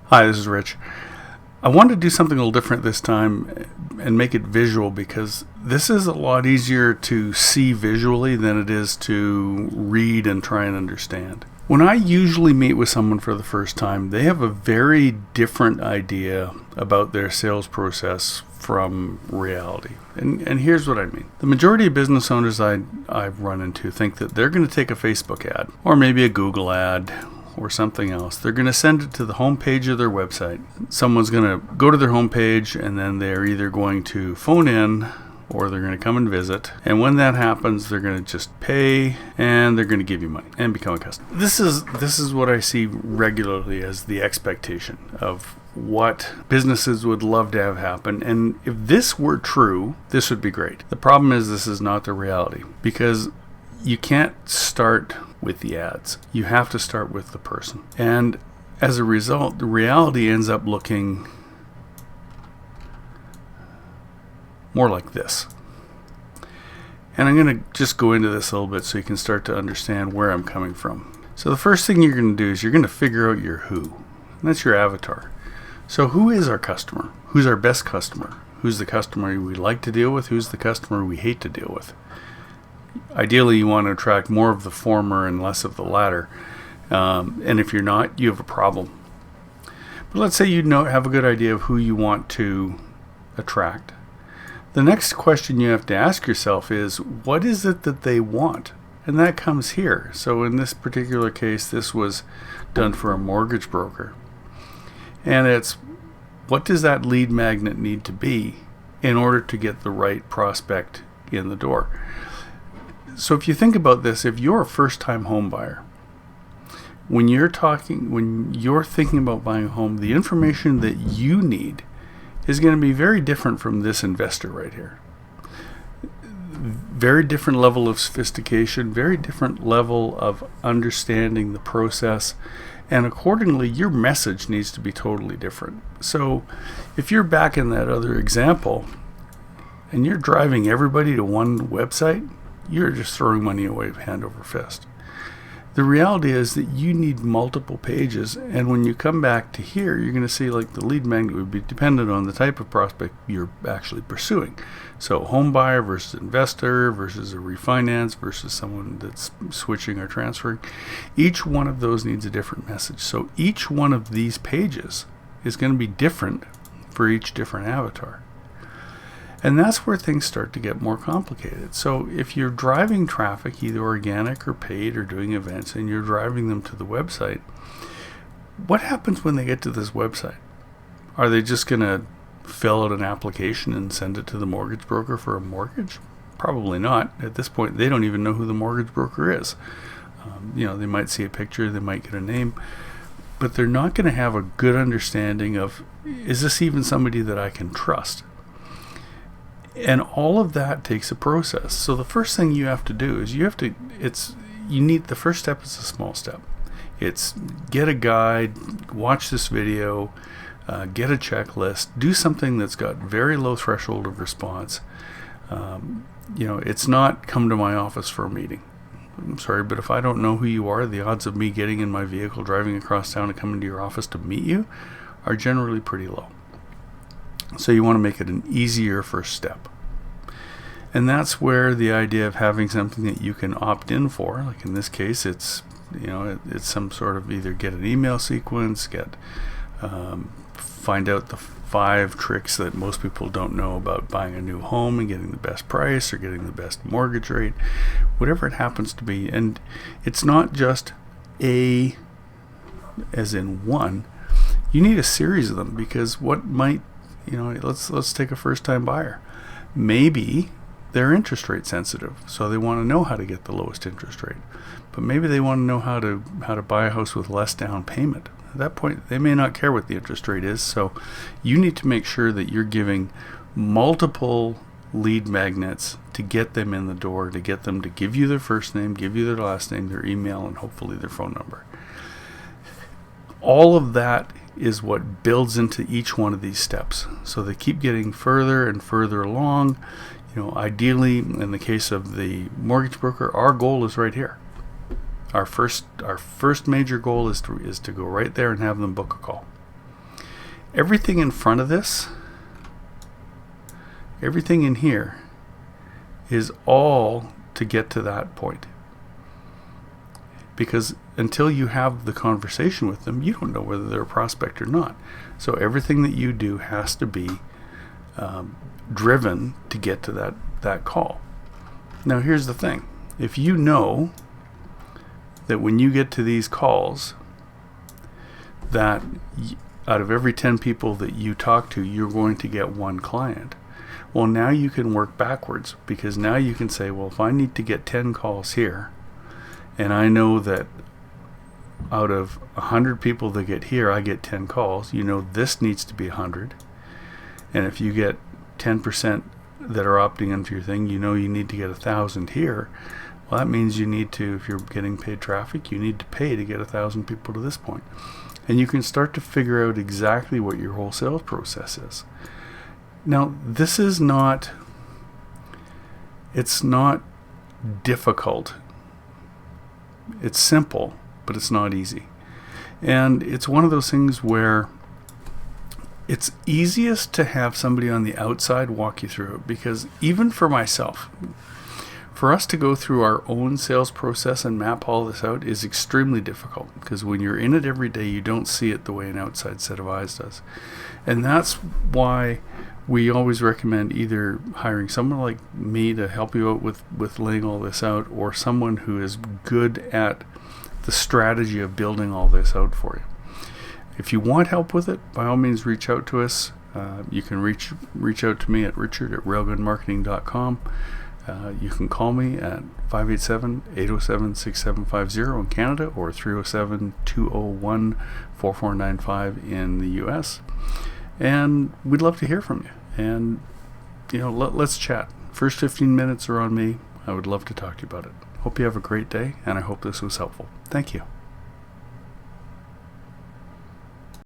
Hi, this is Rich. I wanted to do something a little different this time and make it visual because this is a lot easier to see visually than it is to read and try and understand. When I usually meet with someone for the first time, they have a very different idea about their sales process from reality. And here's what I mean. The majority of business owners I've run into think that they're going to take a Facebook ad or maybe a Google ad or something else. They're going to send it to the home page of their website. Someone's going to go to their home page and then they're either going to phone in or they're going to come and visit. And when that happens, they're going to just pay and they're going to give you money and become a customer. This is what I see regularly as the expectation of what businesses would love to have happen. And if this were true, this would be great. The problem is this is not the reality because you can't start with the ads. You have to start with the person. And as a result, the reality ends up looking more like this. And I'm going to just go into this a little bit so you can start to understand where I'm coming from. So the first thing you're going to do is you're going to figure out your who. And that's your avatar. So who is our customer? Who's our best customer? Who's the customer we like to deal with? Who's the customer we hate to deal with? Ideally, you want to attract more of the former and less of the latter. And if you're not, you have a problem. But let's say you have a good idea of who you want to attract. The next question you have to ask yourself is, what is it that they want? And that comes here. So in this particular case, this was done for a mortgage broker. And it's, what does that lead magnet need to be in order to get the right prospect in the door? So if you think about this, if you're a first-time home buyer, when you're thinking about buying a home, the information that you need is going to be very different from this investor right here. Very different level of sophistication, very different level of understanding the process, and accordingly, your message needs to be totally different. So if you're back in that other example, and you're driving everybody to one website, you're just throwing money away hand over fist. The reality is that you need multiple pages, and when you come back to here, you're going to see like the lead magnet would be dependent on the type of prospect you're actually pursuing. So home buyer versus investor versus a refinance versus someone that's switching or transferring. Each one of those needs a different message. So each one of these pages is going to be different for each different avatar. And that's where things start to get more complicated. So if you're driving traffic, either organic or paid or doing events, and you're driving them to the website, what happens when they get to this website? Are they just going to fill out an application and send it to the mortgage broker for a mortgage? Probably not. At this point, they don't even know who the mortgage broker is. They might see a picture, they might get a name, but they're not going to have a good understanding of, is this even somebody that I can trust? And all of that takes a process. So the first thing you have to do is the first step is a small step. It's get a guide, watch this video, get a checklist, do something that's got very low threshold of response. It's not come to my office for a meeting. I'm sorry, but if I don't know who you are, the odds of me getting in my vehicle, driving across town and coming to your office to meet you are generally pretty low. So you want to make it an easier first step. And that's where the idea of having something that you can opt in for, like in this case, it's some sort of either get an email sequence, find out the 5 tricks that most people don't know about buying a new home and getting the best price or getting the best mortgage rate, whatever it happens to be. And it's not just a, as in one, you need a series of them, because what might, let's take a first-time buyer. Maybe they're interest rate sensitive, so they want to know how to get the lowest interest rate. But maybe they want to know how to buy a house with less down payment. At that point, they may not care what the interest rate is, so you need to make sure that you're giving multiple lead magnets to get them in the door, to get them to give you their first name, give you their last name, their email, and hopefully their phone number. All of that is what builds into each one of these steps. So they keep getting further and further along. Ideally, in the case of the mortgage broker, our goal is right here. Our first major goal is to go right there and have them book a call. everything in front of this, everything in here is all to get to that point. Because until you have the conversation with them, you don't know whether they're a prospect or not. So everything that you do has to be driven to get to that call. Now here's the thing. If you know that when you get to these calls, that out of every 10 people that you talk to, you're going to get one client. Well, now you can work backwards, because now you can say, well, if I need to get 10 calls here, and I know that out of 100 people that get here, I get 10 calls, you know this needs to be 100. And if you get 10% that are opting into your thing, you know you need to get 1,000 here. Well, that means you need to, if you're getting paid traffic, you need to pay to get 1,000 people to this point. And you can start to figure out exactly what your whole sales process is. Now, this is not, it's not difficult. It's simple, but it's not easy. And it's one of those things where it's easiest to have somebody on the outside walk you through it, because even for myself, for us to go through our own sales process and map all this out is extremely difficult, because when you're in it every day, you don't see it the way an outside set of eyes does. And that's why we always recommend either hiring someone like me to help you out with laying all this out, or someone who is good at the strategy of building all this out for you. If you want help with it, by all means reach out to us. You can reach out to me at richard@railgunmarketing.com. You can call me at 587-807-6750 in Canada, or 307-201-4495 in the US. And we'd love to hear from you. And, you know, let's chat. First 15 minutes are on me. I would love to talk to you about it. Hope you have a great day, and I hope this was helpful. Thank you.